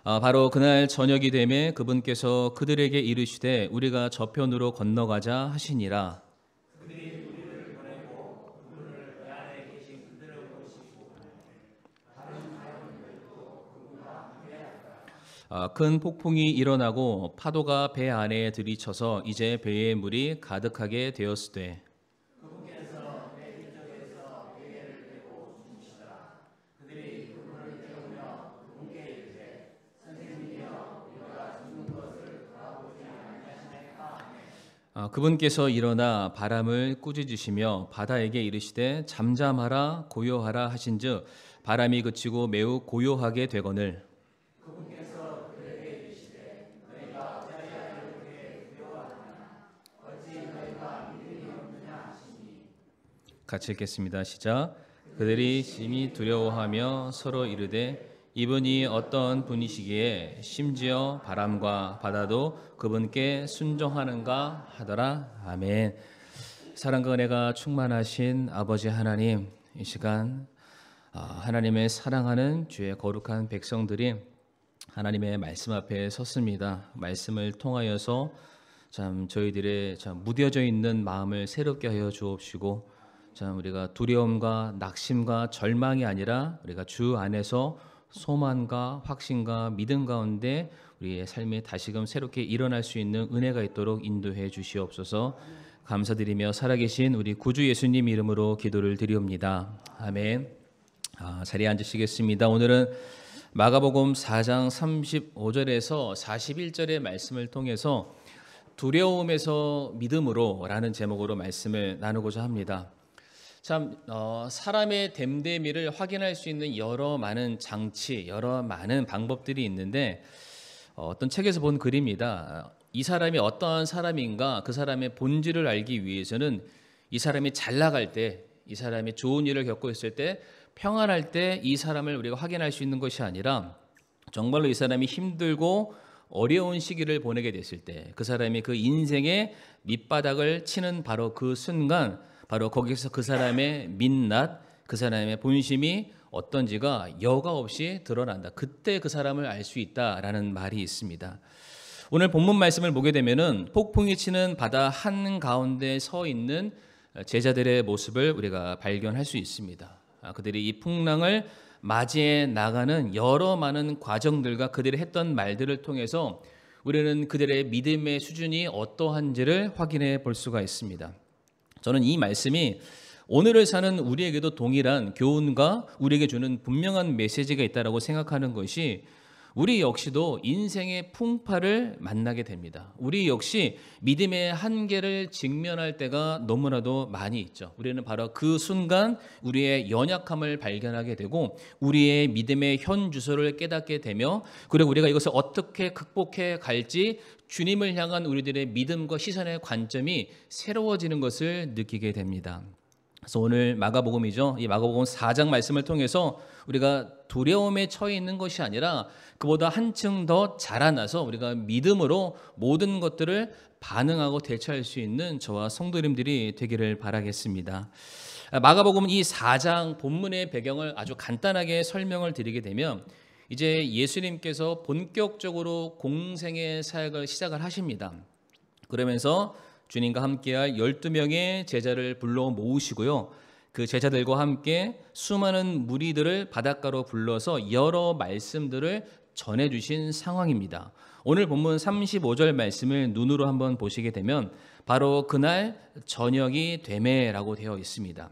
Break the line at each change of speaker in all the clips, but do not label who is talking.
바로 그날 저녁이 되매 그분께서 그들에게 이르시되 우리가 저편으로 건너가자 하시니라. 큰 폭풍이 일어나고 파도가 배 안에 들이쳐서 이제 배에 물이 가득하게 되었으되 그분께서 일어나 바람을 꾸짖으시며 바다에게 이르시되 잠잠하라 고요하라 하신즉 바람이 그치고 매우 고요하게 되거늘 같이 읽겠습니다. 시작. 그들이 심히 두려워하며 서로 이르되 이분이 어떤 분이시기에 심지어 바람과 바다도 그분께 순종하는가 하더라. 아멘. 사랑과 은혜가 충만하신 아버지 하나님, 이 시간 하나님의 사랑하는 주의 거룩한 백성들이 하나님의 말씀 앞에 섰습니다. 말씀을 통하여서 참 저희들의 참 무뎌져 있는 마음을 새롭게 하여 주옵시고 참 우리가 두려움과 낙심과 절망이 아니라 우리가 주 안에서 소망과 확신과 믿음 가운데 우리의 삶이 다시금 새롭게 일어날 수 있는 은혜가 있도록 인도해 주시옵소서. 감사드리며 살아계신 우리 구주 예수님 이름으로 기도를 드리옵니다. 아멘. 자리에 앉으시겠습니다. 오늘은 마가복음 4장 35절에서 41절의 말씀을 통해서 두려움에서 믿음으로 라는 제목으로 말씀을 나누고자 합니다. 참 사람의 됨됨이를 확인할 수 있는 여러 많은 장치, 여러 많은 방법들이 있는데 어떤 책에서 본 글입니다. 이 사람이 어떠한 사람인가 그 사람의 본질을 알기 위해서는 이 사람이 잘 나갈 때, 이 사람이 좋은 일을 겪고 있을 때, 평안할 때 이 사람을 우리가 확인할 수 있는 것이 아니라 정말로 이 사람이 힘들고 어려운 시기를 보내게 됐을 때 그 사람이 그 인생의 밑바닥을 치는 바로 그 순간 바로 거기서 그 사람의 민낯, 그 사람의 본심이 어떤지가 여과 없이 드러난다. 그때 그 사람을 알 수 있다라는 말이 있습니다. 오늘 본문 말씀을 보게 되면은 폭풍이 치는 바다 한가운데 서 있는 제자들의 모습을 우리가 발견할 수 있습니다. 그들이 이 풍랑을 맞이해 나가는 여러 많은 과정들과 그들이 했던 말들을 통해서 우리는 그들의 믿음의 수준이 어떠한지를 확인해 볼 수가 있습니다. 저는 이 말씀이 오늘을 사는 우리에게도 동일한 교훈과 우리에게 주는 분명한 메시지가 있다고 생각하는 것이 우리 역시도 인생의 풍파를 만나게 됩니다. 우리 역시 믿음의 한계를 직면할 때가 너무나도 많이 있죠. 우리는 바로 그 순간 우리의 연약함을 발견하게 되고 우리의 믿음의 현 주소를 깨닫게 되며 그리고 우리가 이것을 어떻게 극복해 갈지 주님을 향한 우리들의 믿음과 시선의 관점이 새로워지는 것을 느끼게 됩니다. 그래서 오늘 마가복음이죠. 이 마가복음 4장 말씀을 통해서 우리가 두려움에 처해 있는 것이 아니라 그보다 한층 더 자라나서 우리가 믿음으로 모든 것들을 반응하고 대처할 수 있는 저와 성도님들이 되기를 바라겠습니다. 마가복음 이 4장 본문의 배경을 아주 간단하게 설명을 드리게 되면 이제 예수님께서 본격적으로 공생의 사역을 시작을 하십니다. 그러면서 주님과 함께할 12명의 제자를 불러 모으시고요. 그 제자들과 함께 수많은 무리들을 바닷가로 불러서 여러 말씀들을 전해주신 상황입니다. 오늘 본문 35절 말씀을 눈으로 한번 보시게 되면 바로 그날 저녁이 되매라고 되어 있습니다.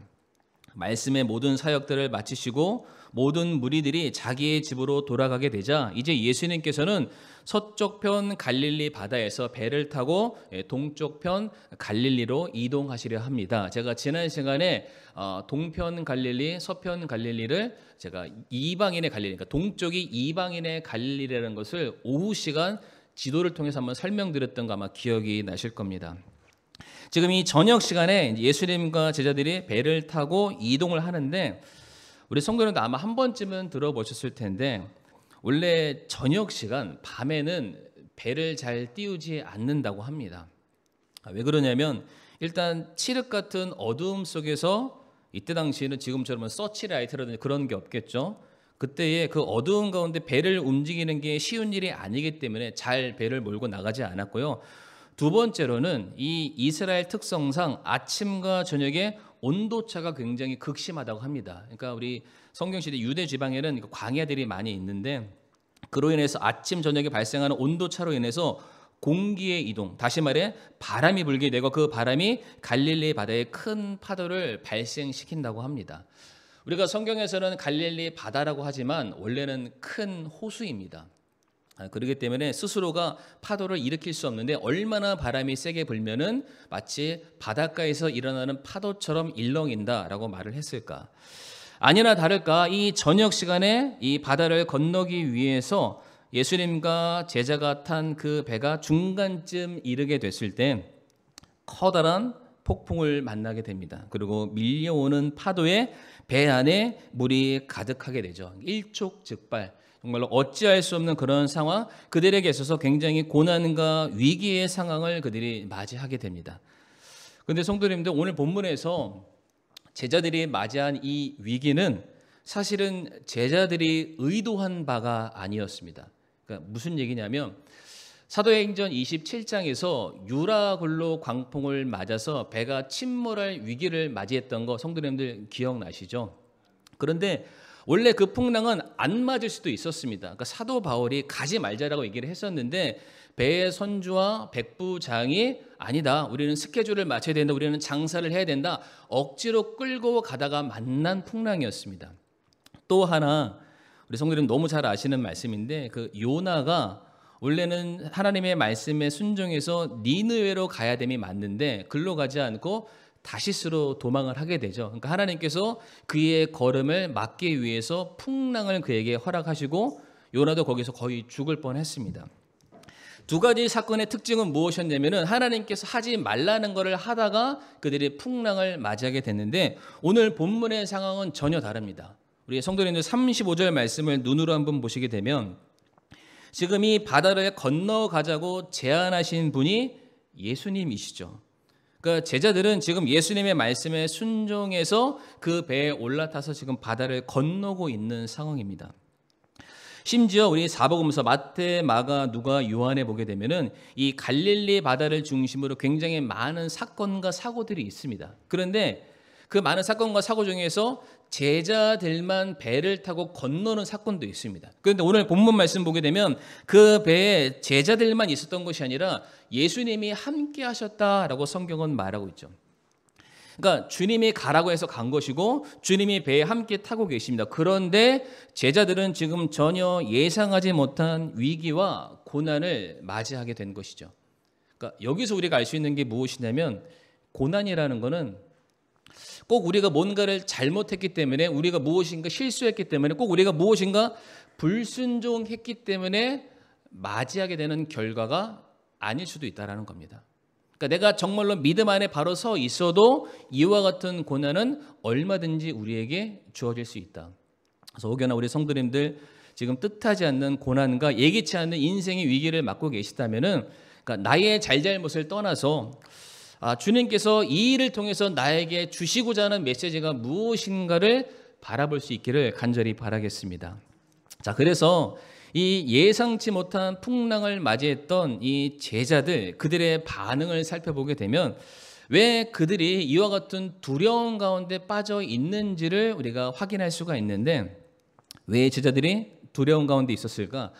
말씀의 모든 사역들을 마치시고 모든 무리들이 자기의 집으로 돌아가게 되자 이제 예수님께서는 서쪽편 갈릴리 바다에서 배를 타고 동쪽편 갈릴리로 이동하시려 합니다. 제가 지난 시간에 동편 갈릴리, 서편 갈릴리를 제가 이방인의 갈릴리, 그러니까 동쪽이 이방인의 갈릴리라는 것을 오후 시간 지도를 통해서 한번 설명드렸던 거 아마 기억이 나실 겁니다. 지금 이 저녁 시간에 예수님과 제자들이 배를 타고 이동을 하는데 우리 성도님도 아마 한 번쯤은 들어보셨을 텐데 원래 저녁 시간 밤에는 배를 잘 띄우지 않는다고 합니다. 왜 그러냐면 일단 칠흑 같은 어두움 속에서 이때 당시에는 지금처럼 서치라이트라든지 그런 게 없겠죠. 그때에 그 어두운 가운데 배를 움직이는 게 쉬운 일이 아니기 때문에 잘 배를 몰고 나가지 않았고요. 두 번째로는 이 이스라엘 특성상 아침과 저녁에 온도차가 굉장히 극심하다고 합니다. 그러니까 우리 성경시대 유대 지방에는 광야들이 많이 있는데 그로 인해서 아침 저녁에 발생하는 온도차로 인해서 공기의 이동, 다시 말해 바람이 불게 되고 그 바람이 갈릴리 바다에 큰 파도를 발생시킨다고 합니다. 우리가 성경에서는 갈릴리 바다라고 하지만 원래는 큰 호수입니다. 그렇기 때문에 스스로가 파도를 일으킬 수 없는데 얼마나 바람이 세게 불면은 마치 바닷가에서 일어나는 파도처럼 일렁인다라고 말을 했을까? 아니나 다를까 이 저녁 시간에 이 바다를 건너기 위해서 예수님과 제자가 탄 그 배가 중간쯤 이르게 됐을 때 커다란 폭풍을 만나게 됩니다. 그리고 밀려오는 파도에 배 안에 물이 가득하게 되죠. 일촉즉발, 정말로 어찌할 수 없는 그런 상황, 그들에게 있어서 굉장히 고난과 위기의 상황을 그들이 맞이하게 됩니다. 그런데 성도님들, 오늘 본문에서 제자들이 맞이한 이 위기는 사실은 제자들이 의도한 바가 아니었습니다. 그러니까 무슨 얘기냐면 사도행전 27장에서 유라굴로 광풍을 맞아서 배가 침몰할 위기를 맞이했던 거 성도님들 기억나시죠? 그런데 원래 그 풍랑은 안 맞을 수도 있었습니다. 그러니까 사도 바울이 가지 말자라고 얘기를 했었는데 배의 선주와 백부장이 아니다, 우리는 스케줄을 맞춰야 된다, 우리는 장사를 해야 된다, 억지로 끌고 가다가 만난 풍랑이었습니다. 또 하나 우리 성도님 너무 잘 아시는 말씀인데 그 요나가 원래는 하나님의 말씀에 순종해서 니느웨로 가야 됨이 맞는데 글로 가지 않고 다시스로 도망을 하게 되죠. 그러니까 하나님께서 그의 걸음을 막기 위해서 풍랑을 그에게 허락하시고 요나도 거기서 거의 죽을 뻔했습니다. 두 가지 사건의 특징은 무엇이었냐면은 하나님께서 하지 말라는 것을 하다가 그들이 풍랑을 맞이하게 됐는데 오늘 본문의 상황은 전혀 다릅니다. 우리 성도님들 35절 말씀을 눈으로 한번 보시게 되면 지금 이 바다를 건너가자고 제안하신 분이 예수님이시죠. 그러니까 제자들은 지금 예수님의 말씀에 순종해서 그 배에 올라타서 지금 바다를 건너고 있는 상황입니다. 심지어 우리 사복음서 마태, 마가, 누가, 요한에 보게 되면은 이 갈릴리 바다를 중심으로 굉장히 많은 사건과 사고들이 있습니다. 그런데 그 많은 사건과 사고 중에서 제자들만 배를 타고 건너는 사건도 있습니다. 그런데 오늘 본문 말씀 보게 되면 그 배에 제자들만 있었던 것이 아니라 예수님이 함께 하셨다라고 성경은 말하고 있죠. 그러니까 주님이 가라고 해서 간 것이고 주님이 배에 함께 타고 계십니다. 그런데 제자들은 지금 전혀 예상하지 못한 위기와 고난을 맞이하게 된 것이죠. 그러니까 여기서 우리가 알 수 있는 게 무엇이냐면 고난이라는 것은 꼭 우리가 뭔가를 잘못했기 때문에, 우리가 무엇인가 실수했기 때문에, 꼭 우리가 무엇인가 불순종했기 때문에 맞이하게 되는 결과가 아닐 수도 있다는 겁니다. 그러니까 내가 정말로 믿음 안에 바로 서 있어도 이와 같은 고난은 얼마든지 우리에게 주어질 수 있다. 그래서 혹여나 우리 성도님들 지금 뜻하지 않는 고난과 예기치 않는 인생의 위기를 맞고 계시다면은, 그러니까 나의 잘잘못을 떠나서 주님께서 이 일을 통해서 나에게 주시고자 하는 메시지가 무엇인가를 바라볼 수 있기를 간절히 바라겠습니다. 자, 그래서 이 예상치 못한 풍랑을 맞이했던 이 제자들, 그들의 반응을 살펴보게 되면 왜 그들이 이와 같은 두려움 가운데 빠져 있는지를 우리가 확인할 수가 있는데, 왜 제자들이 두려움 가운데 있었을까?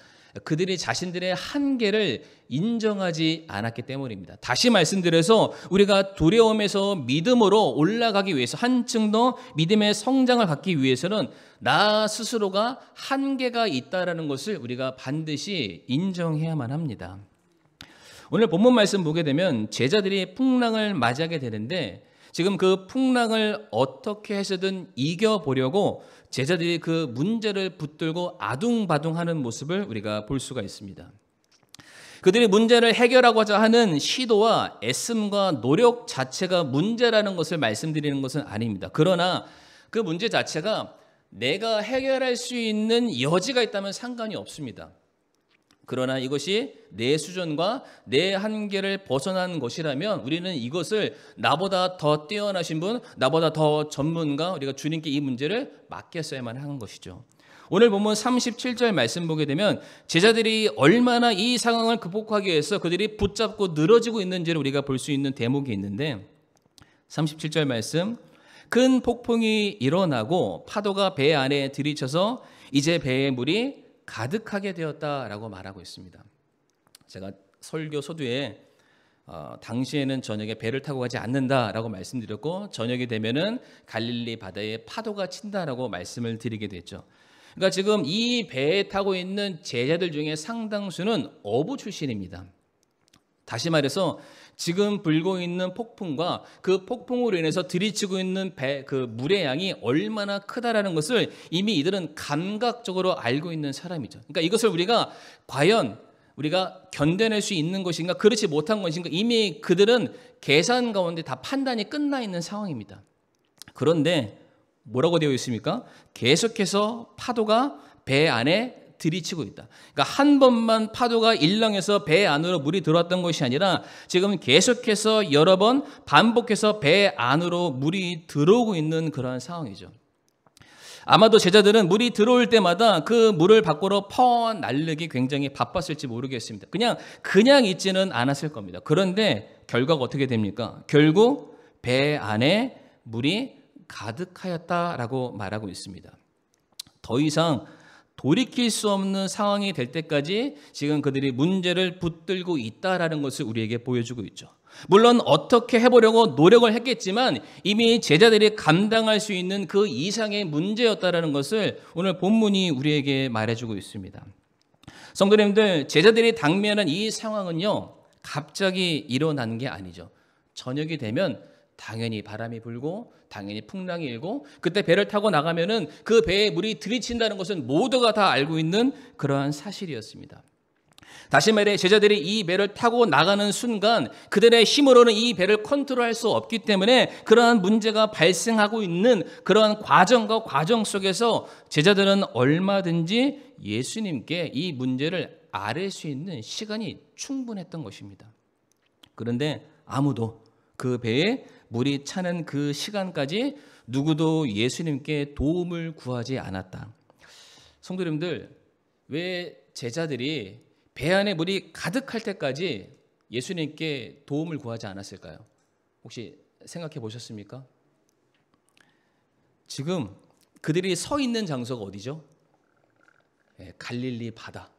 그들이 자신들의 한계를 인정하지 않았기 때문입니다. 다시 말씀드려서 우리가 두려움에서 믿음으로 올라가기 위해서, 한층 더 믿음의 성장을 갖기 위해서는 나 스스로가 한계가 있다는 것을 우리가 반드시 인정해야만 합니다. 오늘 본문 말씀 보게 되면 제자들이 풍랑을 맞이하게 되는데 지금 그 풍랑을 어떻게 해서든 이겨보려고 제자들이 그 문제를 붙들고 아둥바둥하는 모습을 우리가 볼 수가 있습니다. 그들이 문제를 해결하고자 하는 시도와 애씀과 노력 자체가 문제라는 것을 말씀드리는 것은 아닙니다. 그러나 그 문제 자체가 내가 해결할 수 있는 여지가 있다면 상관이 없습니다. 그러나 이것이 내 수준과 내 한계를 벗어난 것이라면 우리는 이것을 나보다 더 뛰어나신 분, 나보다 더 전문가, 우리가 주님께 이 문제를 맡겼어야만 하는 것이죠. 오늘 본문 37절 말씀 보게 되면 제자들이 얼마나 이 상황을 극복하기 위해서 그들이 붙잡고 늘어지고 있는지를 우리가 볼 수 있는 대목이 있는데 37절 말씀, 큰 폭풍이 일어나고 파도가 배 안에 들이쳐서 이제 배에 물이 가득하게 되었다라고 말하고 있습니다. 제가 설교 서두에 당시에는 저녁에 배를 타고 가지 않는다라고 말씀드렸고 저녁이 되면은 갈릴리 바다에 파도가 친다라고 말씀을 드리게 됐죠. 그러니까 지금 이 배에 타고 있는 제자들 중에 상당수는 어부 출신입니다. 다시 말해서 지금 불고 있는 폭풍과 그 폭풍으로 인해서 들이치고 있는 그 물의 양이 얼마나 크다라는 것을 이미 이들은 감각적으로 알고 있는 사람이죠. 그러니까 이것을 우리가 과연 우리가 견뎌낼 수 있는 것인가 그렇지 못한 것인가 이미 그들은 계산 가운데 다 판단이 끝나 있는 상황입니다. 그런데 뭐라고 되어 있습니까? 계속해서 파도가 배 안에 들이치고 있다. 그러니까 한 번만 파도가 일렁해서 배 안으로 물이 들어왔던 것이 아니라 지금 계속해서 여러 번 반복해서 배 안으로 물이 들어오고 있는 그러한 상황이죠. 아마도 제자들은 물이 들어올 때마다 그 물을 밖으로 퍼날르기 굉장히 바빴을지 모르겠습니다. 그냥 있지는 않았을 겁니다. 그런데 결과가 어떻게 됩니까? 결국 배 안에 물이 가득하였다라고 말하고 있습니다. 더 이상 돌이킬 수 없는 상황이 될 때까지 지금 그들이 문제를 붙들고 있다라는 것을 우리에게 보여주고 있죠. 물론 어떻게 해보려고 노력을 했겠지만 이미 제자들이 감당할 수 있는 그 이상의 문제였다라는 것을 오늘 본문이 우리에게 말해주고 있습니다. 성도님들, 제자들이 당면한 이 상황은요, 갑자기 일어난 게 아니죠. 저녁이 되면 당연히 바람이 불고 당연히 풍랑이 일고 그때 배를 타고 나가면은 그 배에 물이 들이친다는 것은 모두가 다 알고 있는 그러한 사실이었습니다. 다시 말해 제자들이 이 배를 타고 나가는 순간 그들의 힘으로는 이 배를 컨트롤할 수 없기 때문에 그러한 문제가 발생하고 있는 그러한 과정과 과정 속에서 제자들은 얼마든지 예수님께 이 문제를 아뢰 수 있는 시간이 충분했던 것입니다. 그런데 아무도 그 배에 물이 차는 그 시간까지 누구도 예수님께 도움을 구하지 않았다. 성도님들, 왜 제자들이 배 안에 물이 가득할 때까지 예수님께 도움을 구하지 않았을까요? 혹시 생각해 보셨습니까? 지금 그들이 서 있는 장소가 어디죠? 갈릴리 바다.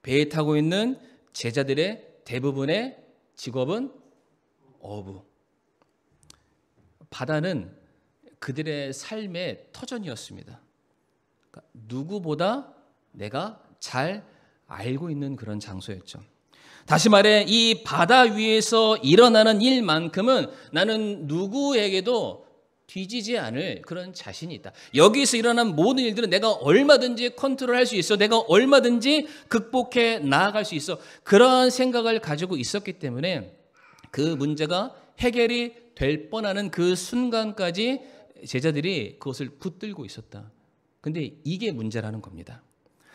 배에 타고 있는 제자들의 대부분의 직업은 어부. 바다는 그들의 삶의 터전이었습니다. 그러니까 누구보다 내가 잘 알고 있는 그런 장소였죠. 다시 말해 이 바다 위에서 일어나는 일만큼은 나는 누구에게도 뒤지지 않을 그런 자신이 있다. 여기서 일어난 모든 일들은 내가 얼마든지 컨트롤할 수 있어. 내가 얼마든지 극복해 나아갈 수 있어. 그러한 생각을 가지고 있었기 때문에 그 문제가 해결이 될 뻔하는 그 순간까지 제자들이 그것을 붙들고 있었다. 근데 이게 문제라는 겁니다.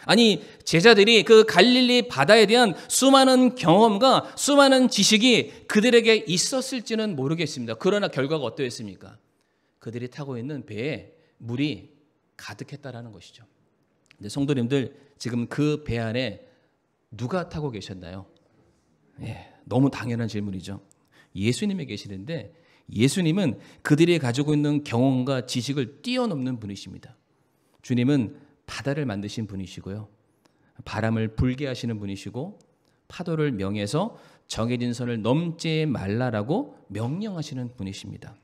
아니 제자들이 그 갈릴리 바다에 대한 수많은 경험과 수많은 지식이 그들에게 있었을지는 모르겠습니다. 그러나 결과가 어떠했습니까? 그들이 타고 있는 배에 물이 가득했다라는 것이죠. 근데 성도님들 지금 그 배 안에 누가 타고 계셨나요? 너무 당연한 질문이죠. 예수님이 계시는데 예수님은 그들이 가지고 있는 경험과 지식을 뛰어넘는 분이십니다. 주님은 바다를 만드신 분이시고요. 바람을 불게 하시는 분이시고 파도를 명해서 정해진 선을 넘지 말라라고 명령하시는 분이십니다.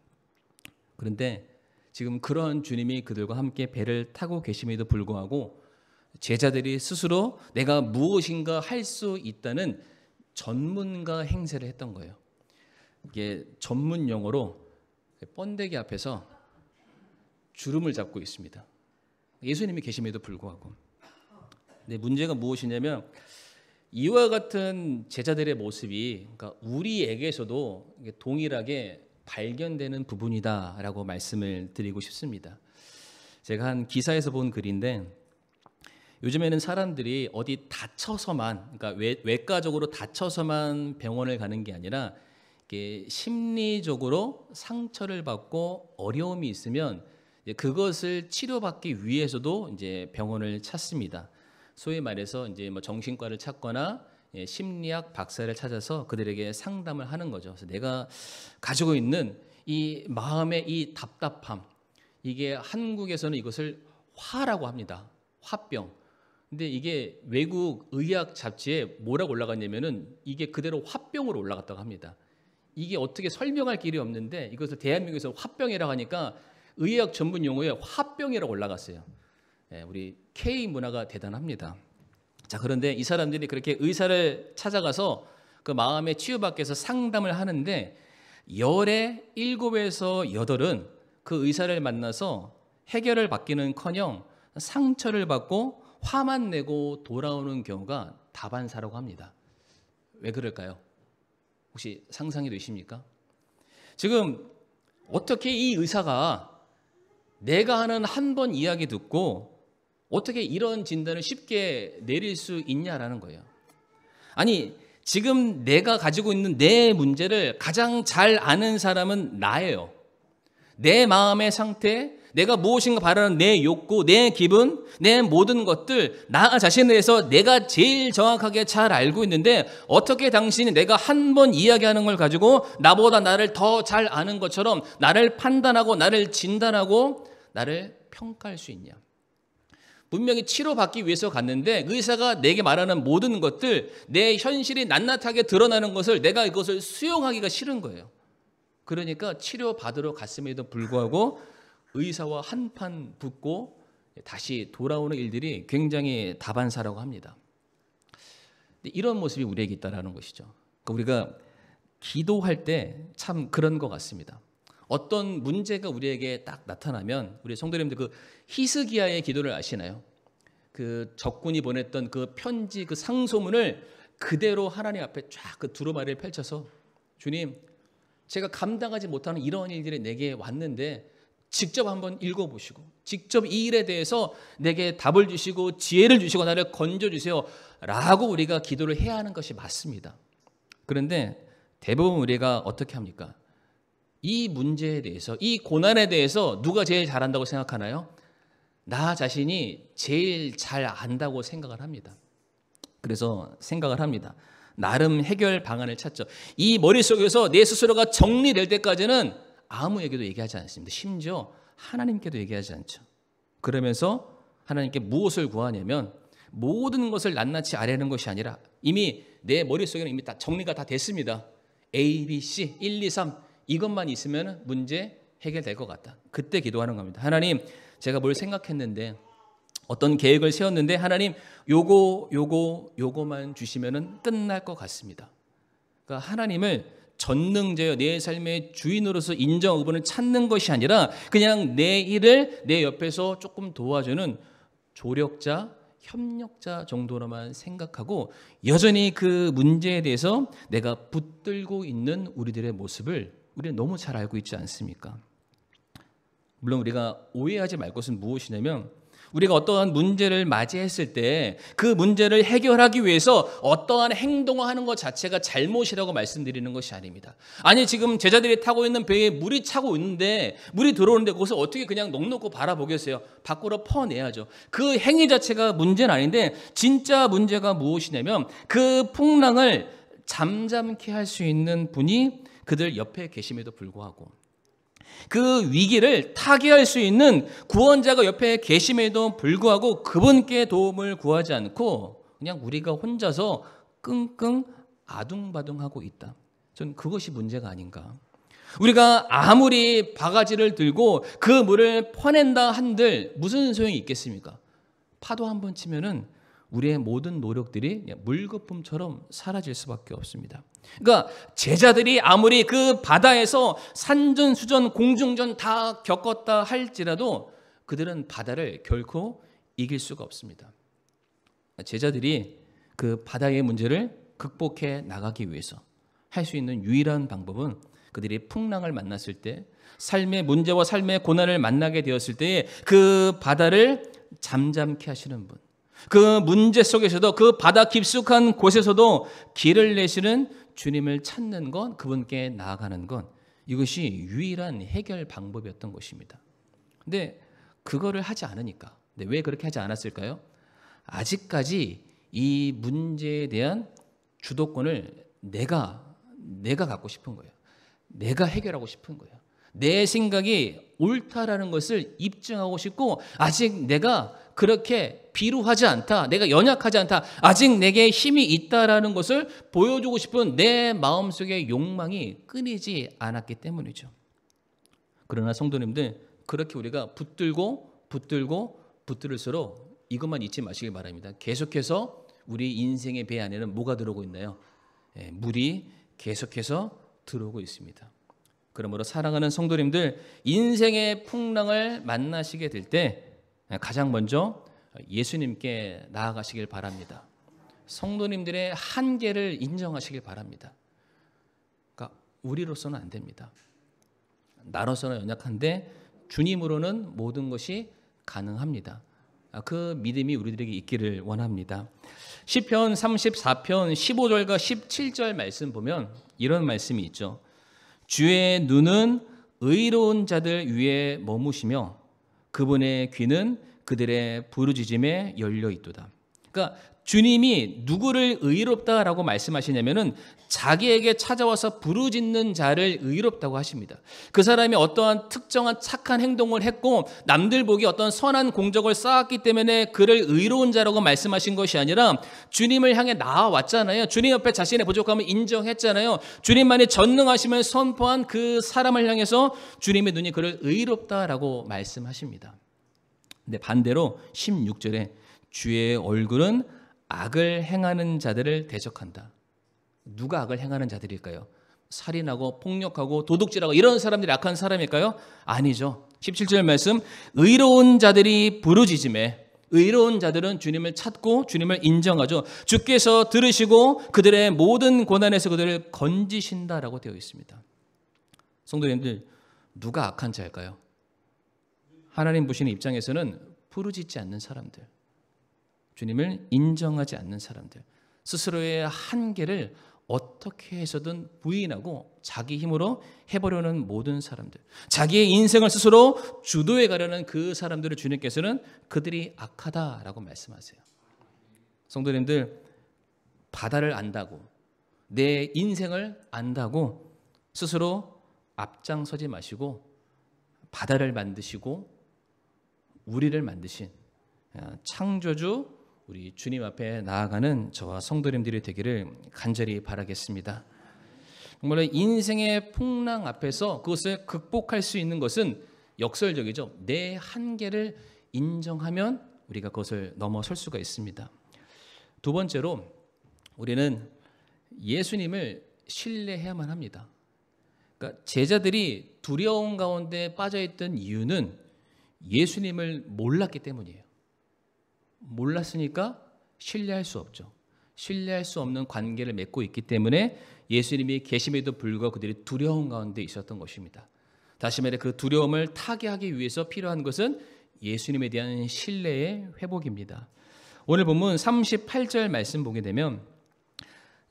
그런데 지금 그런 주님이 그들과 함께 배를 타고 계심에도 불구하고 제자들이 스스로 내가 무엇인가 할 수 있다는 전문가 행세를 했던 거예요. 이게 전문 용어로 번데기 앞에서 주름을 잡고 있습니다. 예수님이 계심에도 불구하고. 근데 문제가 무엇이냐면 이와 같은 제자들의 모습이 그러니까 우리에게서도 동일하게 발견되는 부분이다라고 말씀을 드리고 싶습니다. 제가 한 기사에서 본 글인데 요즘에는 사람들이 어디 다쳐서만 그러니까 외과적으로 다쳐서만 병원을 가는 게 아니라 이게 심리적으로 상처를 받고 어려움이 있으면 그것을 치료받기 위해서도 이제 병원을 찾습니다. 소위 말해서 이제 뭐 정신과를 찾거나 심리학 박사를 찾아서 그들에게 상담을 하는 거죠. 그래서 내가 가지고 있는 이 마음의 이 답답함, 이게 한국에서는 이것을 화라고 합니다. 화병. 근데 이게 외국 의학 잡지에 뭐라고 올라갔냐면은 이게 그대로 화병으로 올라갔다고 합니다. 이게 어떻게 설명할 길이 없는데 이것을 대한민국에서 화병이라고 하니까 의학 전문 용어에 화병이라고 올라갔어요. 우리 K 문화가 대단합니다. 자, 그런데 이 사람들이 그렇게 의사를 찾아가서 그 마음의 치유받기 위해서 상담을 하는데 열의 7에서 8은 그 의사를 만나서 해결을 받기는커녕 상처를 받고 화만 내고 돌아오는 경우가 다반사라고 합니다. 왜 그럴까요? 혹시 상상이 되십니까? 지금 어떻게 이 의사가 내가 하는 한 번 이야기 듣고 어떻게 이런 진단을 쉽게 내릴 수 있냐라는 거예요. 아니, 지금 내가 가지고 있는 내 문제를 가장 잘 아는 사람은 나예요. 내 마음의 상태, 내가 무엇인가 바라는 내 욕구, 내 기분, 내 모든 것들 나 자신에 대해서 내가 제일 정확하게 잘 알고 있는데 어떻게 당신이 내가 한 번 이야기하는 걸 가지고 나보다 나를 더 잘 아는 것처럼 나를 판단하고 나를 진단하고 나를 평가할 수 있냐. 분명히 치료받기 위해서 갔는데 의사가 내게 말하는 모든 것들, 내 현실이 낱낱하게 드러나는 것을 내가 이것을 수용하기가 싫은 거예요. 그러니까 치료받으러 갔음에도 불구하고 의사와 한판 붙고 다시 돌아오는 일들이 굉장히 다반사라고 합니다. 이런 모습이 우리에게 있다는 것이죠. 우리가 기도할 때 참 그런 것 같습니다. 어떤 문제가 우리에게 딱 나타나면 우리 성도님들 그 히스기야의 기도를 아시나요? 그 적군이 보냈던 그 편지 그 상소문을 그대로 하나님 앞에 쫙 그 두루마리를 펼쳐서 주님, 제가 감당하지 못하는 이런 일들이 내게 왔는데 직접 한번 읽어보시고 직접 이 일에 대해서 내게 답을 주시고 지혜를 주시고 나를 건져주세요 라고 우리가 기도를 해야 하는 것이 맞습니다. 그런데 대부분 우리가 어떻게 합니까? 이 문제에 대해서, 이 고난에 대해서 누가 제일 잘한다고 생각하나요? 나 자신이 제일 잘 안다고 생각을 합니다. 그래서 생각을 합니다. 나름 해결 방안을 찾죠. 이 머릿속에서 내 스스로가 정리될 때까지는 아무에게도 얘기하지 않습니다. 심지어 하나님께도 얘기하지 않죠. 그러면서 하나님께 무엇을 구하냐면 모든 것을 낱낱이 아뢰는 것이 아니라 이미 내 머릿속에는 이미 다 정리가 다 됐습니다. A, B, C, 1, 2, 3 이것만 있으면 문제 해결될 것 같다. 그때 기도하는 겁니다. 하나님, 제가 뭘 생각했는데 어떤 계획을 세웠는데 하나님 요거만 주시면 끝날 것 같습니다. 그러니까 하나님을 전능자여 내 삶의 주인으로서 인정하고 그분을 찾는 것이 아니라 그냥 내 일을 내 옆에서 조금 도와주는 조력자, 협력자 정도로만 생각하고 여전히 그 문제에 대해서 내가 붙들고 있는 우리들의 모습을 우리는 너무 잘 알고 있지 않습니까? 물론 우리가 오해하지 말 것은 무엇이냐면 우리가 어떠한 문제를 맞이했을 때 그 문제를 해결하기 위해서 어떠한 행동을 하는 것 자체가 잘못이라고 말씀드리는 것이 아닙니다. 아니, 지금 제자들이 타고 있는 배에 물이 차고 있는데 물이 들어오는데 그것을 어떻게 그냥 넋놓고 바라보겠어요? 밖으로 퍼내야죠. 그 행위 자체가 문제는 아닌데 진짜 문제가 무엇이냐면 그 풍랑을 잠잠케 할 수 있는 분이 그들 옆에 계심에도 불구하고 그 위기를 타개할 수 있는 구원자가 옆에 계심에도 불구하고 그분께 도움을 구하지 않고 그냥 우리가 혼자서 끙끙 아둥바둥하고 있다. 전 그것이 문제가 아닌가. 우리가 아무리 바가지를 들고 그 물을 퍼낸다 한들 무슨 소용이 있겠습니까? 파도 한 번 치면은 우리의 모든 노력들이 물거품처럼 사라질 수밖에 없습니다. 그러니까 제자들이 아무리 그 바다에서 산전수전 공중전 다 겪었다 할지라도 그들은 바다를 결코 이길 수가 없습니다. 제자들이 그 바다의 문제를 극복해 나가기 위해서 할 수 있는 유일한 방법은 그들이 풍랑을 만났을 때 삶의 문제와 삶의 고난을 만나게 되었을 때 그 바다를 잠잠케 하시는 분, 그 문제 속에서도 그 바다 깊숙한 곳에서도 길을 내시는 주님을 찾는 것, 그분께 나아가는 것, 이것이 유일한 해결 방법이었던 것입니다. 근데 그거를 하지 않으니까. 근데 왜 그렇게 하지 않았을까요? 아직까지 이 문제에 대한 주도권을 내가 갖고 싶은 거예요. 내가 해결하고 싶은 거예요. 내 생각이 옳다라는 것을 입증하고 싶고, 아직 내가 그렇게 비루하지 않다, 내가 연약하지 않다, 아직 내게 힘이 있다라는 것을 보여주고 싶은 내 마음속의 욕망이 끊이지 않았기 때문이죠. 그러나 성도님들, 그렇게 우리가 붙들을수록 이것만 잊지 마시길 바랍니다. 계속해서 우리 인생의 배 안에는 뭐가 들어오고 있나요? 물이 계속해서 들어오고 있습니다. 그러므로 사랑하는 성도님들, 인생의 풍랑을 만나시게 될 때 가장 먼저 예수님께 나아가시길 바랍니다. 성도님들의 한계를 인정하시길 바랍니다. 그러니까 우리로서는 안 됩니다. 나로서는 연약한데 주님으로는 모든 것이 가능합니다. 그 믿음이 우리들에게 있기를 원합니다. 시편 34편 15절과 17절 말씀 보면 이런 말씀이 있죠. 주의 눈은 의로운 자들 위에 머무시며 그분의 귀는 그들의 부르짖음에 열려 있도다. 그러니까 주님이 누구를 의롭다라고 말씀하시냐면은 자기에게 찾아와서 부르짖는 자를 의롭다고 하십니다. 그 사람이 어떠한 특정한 착한 행동을 했고 남들 보기 어떤 선한 공적을 쌓았기 때문에 그를 의로운 자라고 말씀하신 것이 아니라 주님을 향해 나아왔잖아요. 주님 옆에 자신의 부족함을 인정했잖아요. 주님만이 전능하심을 선포한 그 사람을 향해서 주님의 눈이 그를 의롭다라고 말씀하십니다. 근데 반대로 16절에 주의 얼굴은 악을 행하는 자들을 대적한다. 누가 악을 행하는 자들일까요? 살인하고 폭력하고 도둑질하고 이런 사람들이 악한 사람일까요? 아니죠. 17절 말씀, 의로운 자들이 부르짖음에, 의로운 자들은 주님을 찾고 주님을 인정하죠. 주께서 들으시고 그들의 모든 고난에서 그들을 건지신다라고 되어 있습니다. 성도님들, 누가 악한 자일까요? 하나님 보시는 입장에서는 부르짖지 않는 사람들, 주님을 인정하지 않는 사람들, 스스로의 한계를 어떻게 해서든 부인하고 자기 힘으로 해보려는 모든 사람들, 자기의 인생을 스스로 주도해 가려는 그 사람들을 주님께서는 그들이 악하다라고 말씀하세요. 성도님들, 바다를 안다고, 내 인생을 안다고 스스로 앞장서지 마시고 바다를 만드시고 우리를 만드신 창조주 우리 주님 앞에 나아가는 저와 성도님들이 되기를 간절히 바라겠습니다. 정말 인생의 풍랑 앞에서 그것을 극복할 수 있는 것은 역설적이죠. 내 한계를 인정하면 우리가 그것을 넘어설 수가 있습니다. 두 번째로 우리는 예수님을 신뢰해야만 합니다. 그러니까 제자들이 두려움 가운데 빠져있던 이유는 예수님을 몰랐기 때문이에요. 몰랐으니까 신뢰할 수 없죠. 신뢰할 수 없는 관계를 맺고 있기 때문에 예수님이 계심에도 불구하고 그들이 두려움 가운데 있었던 것입니다. 다시 말해 그 두려움을 타개하기 위해서 필요한 것은 예수님에 대한 신뢰의 회복입니다. 오늘 본문 38절 말씀 보게 되면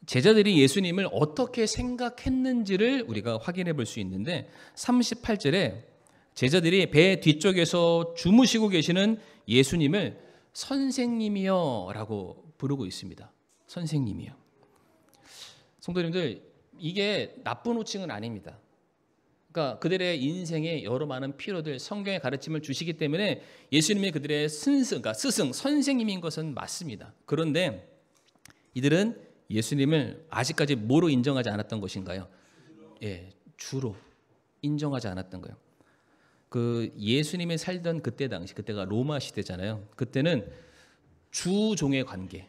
제자들이 예수님을 어떻게 생각했는지를 우리가 확인해 볼 수 있는데 38절에 제자들이 배 뒤쪽에서 주무시고 계시는 예수님을 선생님이여 라고 부르고 있습니다. 선생님이요. 성도님들, 이게 나쁜 호칭은 아닙니다. 그러니까 그들의 인생에 여러 많은 필요들, 성경의 가르침을 주시기 때문에 예수님이 그들의 그러니까 스승, 선생님인 것은 맞습니다. 그런데 이들은 예수님을 아직까지 뭐로 인정하지 않았던 것인가요? 주로 인정하지 않았던 거예요. 그 예수님이 살던 그때가 로마 시대잖아요. 그때는 주종의 관계,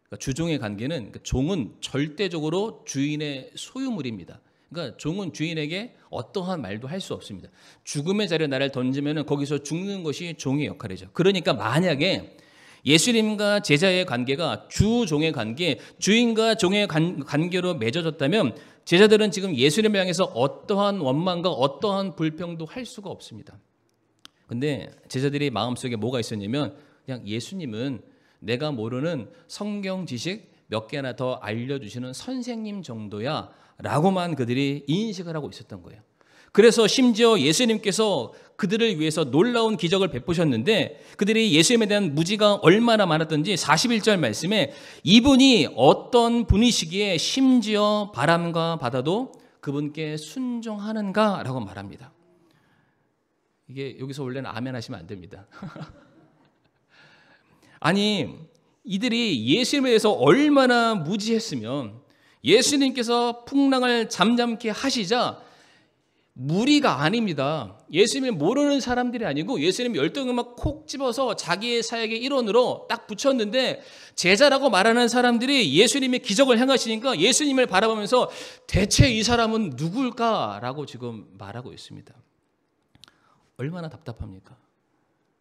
그러니까 주종의 관계는 종은 절대적으로 주인의 소유물입니다. 그러니까 종은 주인에게 어떠한 말도 할 수 없습니다. 죽음의 자리에 나를 던지면 거기서 죽는 것이 종의 역할이죠. 그러니까 만약에 예수님과 제자의 관계가 주종의 관계, 주인과 종의 관계로 맺어졌다면 제자들은 지금 예수님을 향해서 어떠한 원망과 어떠한 불평도 할 수가 없습니다. 근데 제자들이 마음속에 뭐가 있었냐면 그냥 예수님은 내가 모르는 성경 지식 몇 개나 더 알려주시는 선생님 정도야 라고만 그들이 인식을 하고 있었던 거예요. 그래서 심지어 예수님께서 그들을 위해서 놀라운 기적을 베푸셨는데 그들이 예수님에 대한 무지가 얼마나 많았던지 41절 말씀에 이분이 어떤 분이시기에 심지어 바람과 바다도 그분께 순종하는가 라고 말합니다. 이게 여기서 원래는 아멘 하시면 안 됩니다. 아니 이들이 예수님에 대해서 얼마나 무지했으면 예수님께서 풍랑을 잠잠케 하시자 무리가 아닙니다. 예수님을 모르는 사람들이 아니고 예수님 열등을 막 콕 집어서 자기의 사역의 일원으로 딱 붙였는데 제자라고 말하는 사람들이 예수님의 기적을 행하시니까 예수님을 바라보면서 대체 이 사람은 누굴까라고 지금 말하고 있습니다. 얼마나 답답합니까?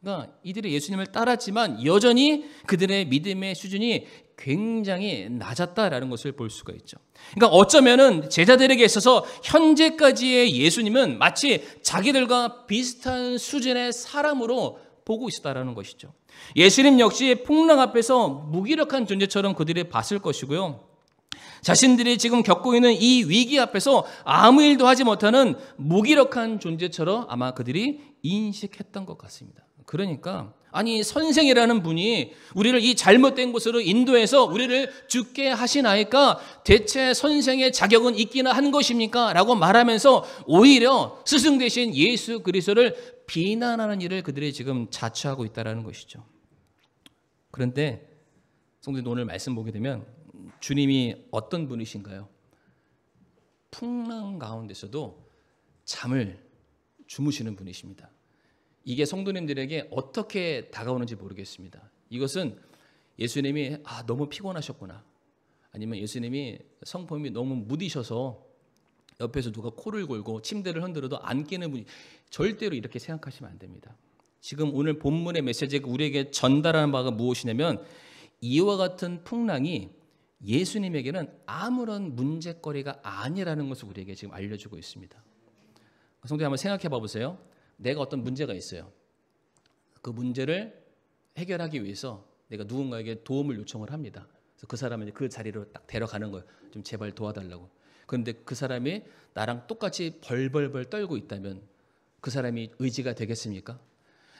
그러니까 이들이 예수님을 따랐지만 여전히 그들의 믿음의 수준이 굉장히 낮았다라는 것을 볼 수가 있죠. 그러니까 어쩌면은 제자들에게 있어서 현재까지의 예수님은 마치 자기들과 비슷한 수준의 사람으로 보고 있었다라는 것이죠. 예수님 역시 풍랑 앞에서 무기력한 존재처럼 그들이 봤을 것이고요. 자신들이 지금 겪고 있는 이 위기 앞에서 아무 일도 하지 못하는 무기력한 존재처럼 아마 그들이 인식했던 것 같습니다. 그러니까 아니 선생이라는 분이 우리를 이 잘못된 곳으로 인도해서 우리를 죽게 하시나이까 대체 선생의 자격은 있기나 한 것입니까? 라고 말하면서 오히려 스승 되신 예수 그리스도를 비난하는 일을 그들이 지금 자처하고 있다는 것이죠. 그런데 성도님 오늘 말씀 보게 되면 주님이 어떤 분이신가요? 풍랑 가운데서도 잠을 주무시는 분이십니다. 이게 성도님들에게 어떻게 다가오는지 모르겠습니다. 이것은 예수님이 너무 피곤하셨구나, 아니면 예수님이 성품이 너무 무디셔서 옆에서 누가 코를 골고 침대를 흔들어도 안 깨는 분이, 절대로 이렇게 생각하시면 안 됩니다. 지금 오늘 본문의 메시지가 우리에게 전달하는 바가 무엇이냐면 이와 같은 풍랑이 예수님에게는 아무런 문제거리가 아니라는 것을 우리에게 지금 알려주고 있습니다. 성도님 한번 생각해 봐 보세요. 내가 어떤 문제가 있어요. 그 문제를 해결하기 위해서 내가 누군가에게 도움을 요청을 합니다. 그래서 그 사람을 그 자리로 딱 데려가는 거예요. 좀 제발 도와달라고. 그런데 그 사람이 나랑 똑같이 벌벌벌 떨고 있다면 그 사람이 의지가 되겠습니까?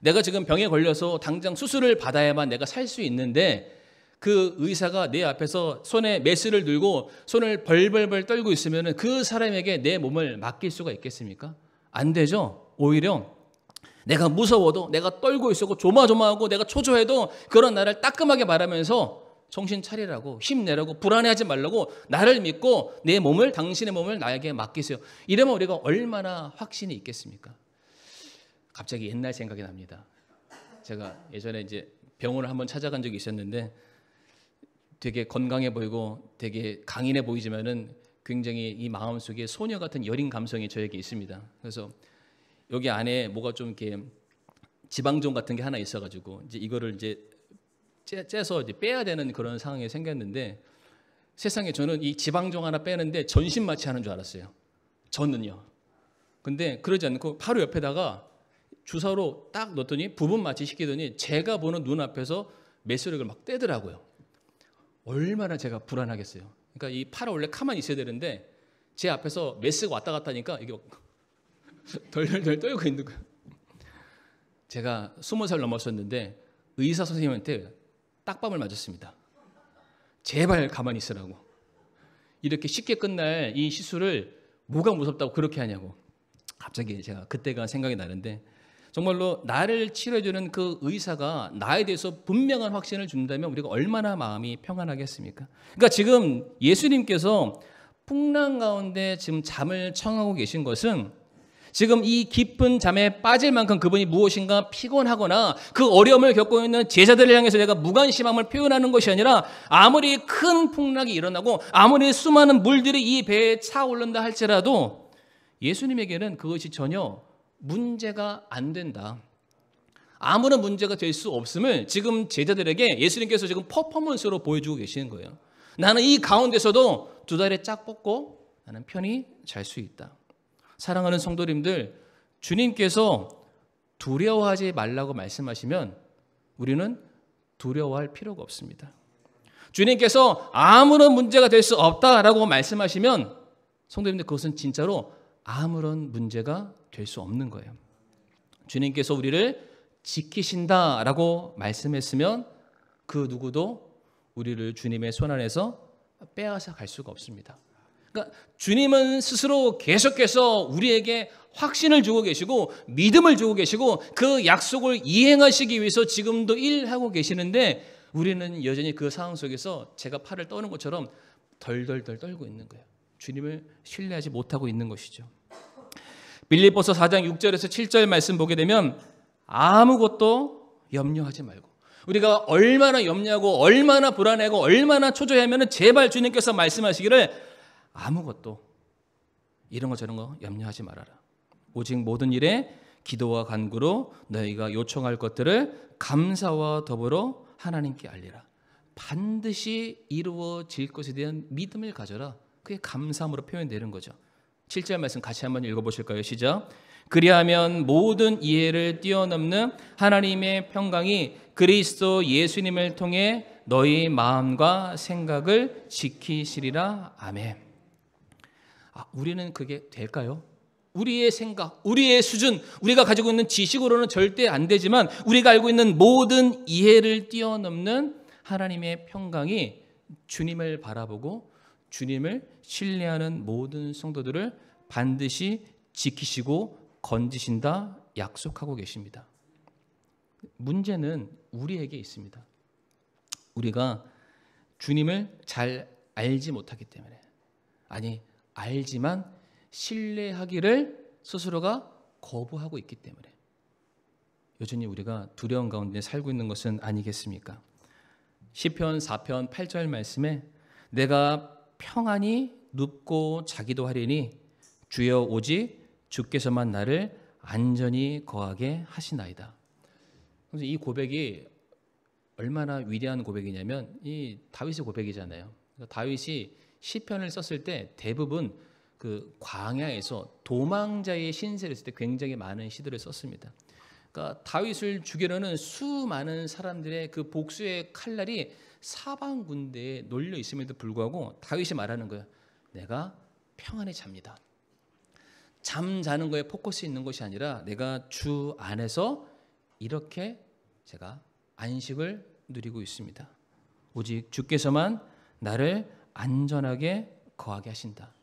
내가 지금 병에 걸려서 당장 수술을 받아야만 내가 살 수 있는데 그 의사가 내 앞에서 손에 메스를 들고 손을 벌벌벌 떨고 있으면 그 사람에게 내 몸을 맡길 수가 있겠습니까? 안 되죠. 오히려 내가 무서워도, 내가 떨고 있었고 조마조마하고 내가 초조해도 그런 나를 따끔하게 말하면서 정신 차리라고, 힘내라고, 불안해하지 말라고, 나를 믿고 내 몸을, 당신의 몸을 나에게 맡기세요. 이러면 우리가 얼마나 확신이 있겠습니까? 갑자기 옛날 생각이 납니다. 제가 예전에 이제 병원을 한번 찾아간 적이 있었는데 되게 건강해 보이고 되게 강인해 보이지만은 굉장히 이 마음속에 소녀 같은 여린 감성이 저에게 있습니다. 그래서 여기 안에 뭐가 좀 이렇게 지방종 같은 게 하나 있어가지고 이제 이거를 이제 째서 이제 빼야 되는 그런 상황이 생겼는데 세상에 저는 이 지방종 하나 빼는데 전신 마취하는 줄 알았어요. 저는요. 근데 그러지 않고 바로 옆에다가 주사로 딱 넣었더니 부분 마취 시키더니 제가 보는 눈앞에서 메스를 막 떼더라고요. 얼마나 제가 불안하겠어요. 그러니까 이 팔은 원래 가만히 있어야 되는데 제 앞에서 메스가 왔다 갔다 하니까 이게 덜덜덜 떨고 있는 거예요. 제가 20살 넘었었는데 의사 선생님한테 딱밤을 맞았습니다. 제발 가만히 있으라고. 이렇게 쉽게 끝날 이 시술을 뭐가 무섭다고 그렇게 하냐고. 갑자기 제가 그때가 생각이 나는데 정말로 나를 치료해주는 그 의사가 나에 대해서 분명한 확신을 준다면 우리가 얼마나 마음이 평안하겠습니까? 그러니까 지금 예수님께서 풍랑 가운데 지금 잠을 청하고 계신 것은 지금 이 깊은 잠에 빠질 만큼 그분이 무엇인가 피곤하거나 그 어려움을 겪고 있는 제자들을 향해서 내가 무관심함을 표현하는 것이 아니라 아무리 큰 풍랑이 일어나고 아무리 수많은 물들이 이 배에 차오른다 할지라도 예수님에게는 그것이 전혀 문제가 안 된다. 아무런 문제가 될 수 없음을 지금 제자들에게 예수님께서 지금 퍼포먼스로 보여주고 계시는 거예요. 나는 이 가운데서도 두 다리 쫙 뻗고 나는 편히 잘 수 있다. 사랑하는 성도님들, 주님께서 두려워하지 말라고 말씀하시면 우리는 두려워할 필요가 없습니다. 주님께서 아무런 문제가 될 수 없다라고 말씀하시면 성도님들 그것은 진짜로 아무런 문제가 될 수 없는 거예요. 주님께서 우리를 지키신다라고 말씀했으면 그 누구도 우리를 주님의 손 안에서 빼앗아 갈 수가 없습니다. 그러니까 주님은 스스로 계속해서 우리에게 확신을 주고 계시고 믿음을 주고 계시고 그 약속을 이행하시기 위해서 지금도 일하고 계시는데 우리는 여전히 그 상황 속에서 제가 팔을 떠는 것처럼 덜덜덜 떨고 있는 거예요. 주님을 신뢰하지 못하고 있는 것이죠. 빌립보서 4장 6절에서 7절 말씀 보게 되면 아무것도 염려하지 말고, 우리가 얼마나 염려하고 얼마나 불안하고 얼마나 초조해하면 제발 주님께서 말씀하시기를 아무것도 이런 거 저런 거 염려하지 말아라. 오직 모든 일에 기도와 간구로 너희가 요청할 것들을 감사와 더불어 하나님께 알리라. 반드시 이루어질 것에 대한 믿음을 가져라. 그게 감사함으로 표현되는 거죠. 7절 말씀 같이 한번 읽어보실까요? 시작. 그리하면 모든 이해를 뛰어넘는 하나님의 평강이 그리스도 예수님을 통해 너희 마음과 생각을 지키시리라. 아멘. 우리는 그게 될까요? 우리의 생각, 우리의 수준, 우리가 가지고 있는 지식으로는 절대 안 되지만 우리가 알고 있는 모든 이해를 뛰어넘는 하나님의 평강이 주님을 바라보고 주님을 신뢰하는 모든 성도들을 반드시 지키시고 건지신다 약속하고 계십니다. 문제는 우리에게 있습니다. 우리가 주님을 잘 알지 못하기 때문에, 아니 알지만 신뢰하기를 스스로가 거부하고 있기 때문에 여전히 우리가 두려움 가운데 살고 있는 것은 아니겠습니까? 시편 4편 8절 말씀에 내가 평안히 눕고 자기도 하리니 주여 오직 주께서만 나를 안전히 거하게 하시나이다. 그래서 이 고백이 얼마나 위대한 고백이냐면 이 다윗의 고백이잖아요. 그러니까 다윗이 시편을 썼을 때 대부분 그 광야에서 도망자의 신세를 했을 때 굉장히 많은 시들을 썼습니다. 그러니까 다윗을 죽이려는 수많은 사람들의 그 복수의 칼날이 사방 군대에 놀려 있음에도 불구하고 다윗이 말하는 거예요. 내가 평안히 잡니다. 잠자는 거에 포커스 있는 것이 아니라 내가 주 안에서 이렇게 제가 안식을 누리고 있습니다. 오직 주께서만 나를 안전하게 거하게 하신다.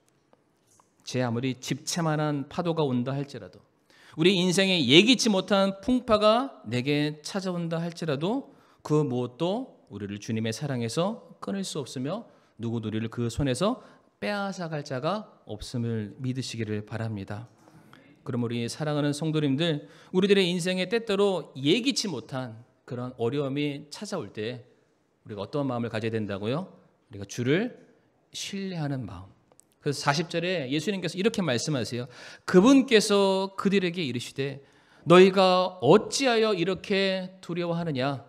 제 아무리 집채만한 파도가 온다 할지라도, 우리 인생에 예기치 못한 풍파가 내게 찾아온다 할지라도 그 무엇도 우리를 주님의 사랑에서 끊을 수 없으며 누구도 우리를 그 손에서 빼앗아갈 자가 없음을 믿으시기를 바랍니다. 그럼 우리 사랑하는 성도님들, 우리들의 인생에 때때로 예기치 못한 그런 어려움이 찾아올 때 우리가 어떤 마음을 가져야 된다고요? 우리가 주를 신뢰하는 마음. 그래서 40절에 예수님께서 이렇게 말씀하세요. 그분께서 그들에게 이르시되 너희가 어찌하여 이렇게 두려워하느냐?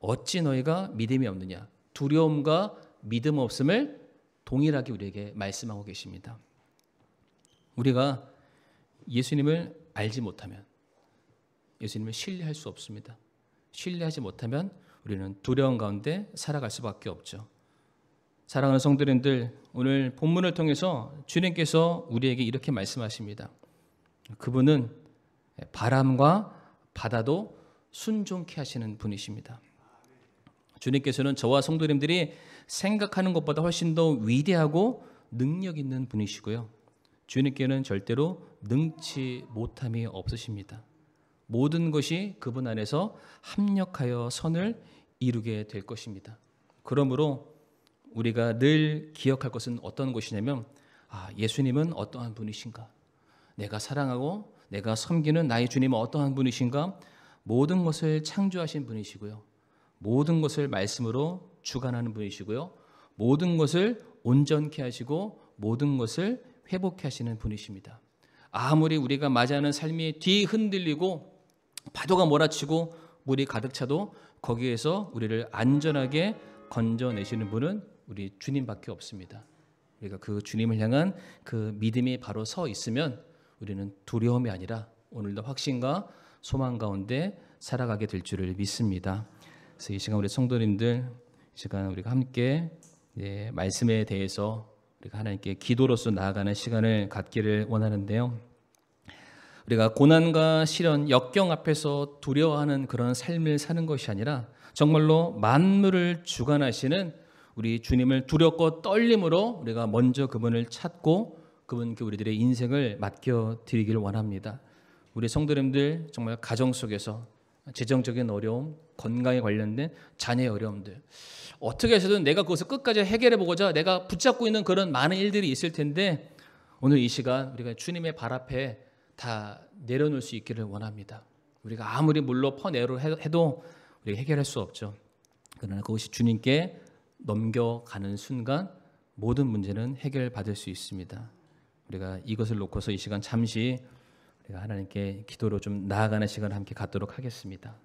어찌 너희가 믿음이 없느냐? 두려움과 믿음 없음을 동일하게 우리에게 말씀하고 계십니다. 우리가 예수님을 알지 못하면 예수님을 신뢰할 수 없습니다. 신뢰하지 못하면 우리는 두려움 가운데 살아갈 수밖에 없죠. 사랑하는 성도님들, 오늘 본문을 통해서 주님께서 우리에게 이렇게 말씀하십니다. 그분은 바람과 바다도 순종케 하시는 분이십니다. 주님께서는 저와 성도님들이 생각하는 것보다 훨씬 더 위대하고 능력 있는 분이시고요. 주님께는 절대로 능치 못함이 없으십니다. 모든 것이 그분 안에서 합력하여 선을 이루게 될 것입니다. 그러므로 우리가 늘 기억할 것은 어떤 것이냐면 예수님은 어떠한 분이신가? 내가 사랑하고 내가 섬기는 나의 주님은 어떠한 분이신가? 모든 것을 창조하신 분이시고요. 모든 것을 말씀으로 주관하는 분이시고요. 모든 것을 온전케 하시고 모든 것을 회복케 하시는 분이십니다. 아무리 우리가 맞이하는 삶이 뒤흔들리고 파도가 몰아치고 물이 가득 차도 거기에서 우리를 안전하게 건져내시는 분은 우리 주님밖에 없습니다. 우리가 그 주님을 향한 그 믿음이 바로 서 있으면 우리는 두려움이 아니라 오늘도 확신과 소망 가운데 살아가게 될 줄을 믿습니다. 그래서 이 시간 우리 성도님들, 이 시간 우리가 함께 말씀에 대해서 우리가 하나님께 기도로서 나아가는 시간을 갖기를 원하는데요. 우리가 고난과 시련, 역경 앞에서 두려워하는 그런 삶을 사는 것이 아니라 정말로 만물을 주관하시는 우리 주님을 두렵고 떨림으로 우리가 먼저 그분을 찾고 그분께 우리들의 인생을 맡겨드리기를 원합니다. 우리 성도님들 정말 가정 속에서 재정적인 어려움, 건강에 관련된 자녀의 어려움들 어떻게 해서든 내가 그것을 끝까지 해결해 보고자 내가 붙잡고 있는 그런 많은 일들이 있을 텐데 오늘 이 시간 우리가 주님의 발 앞에 다 내려놓을 수 있기를 원합니다. 우리가 아무리 물로 퍼내려 해도 우리가 해결할 수 없죠. 그러나 그것이 주님께 넘겨가는 순간 모든 문제는 해결받을 수 있습니다. 우리가 이것을 놓고서 이 시간 잠시 우리가 하나님께 기도로 좀 나아가는 시간을 함께 갖도록 하겠습니다.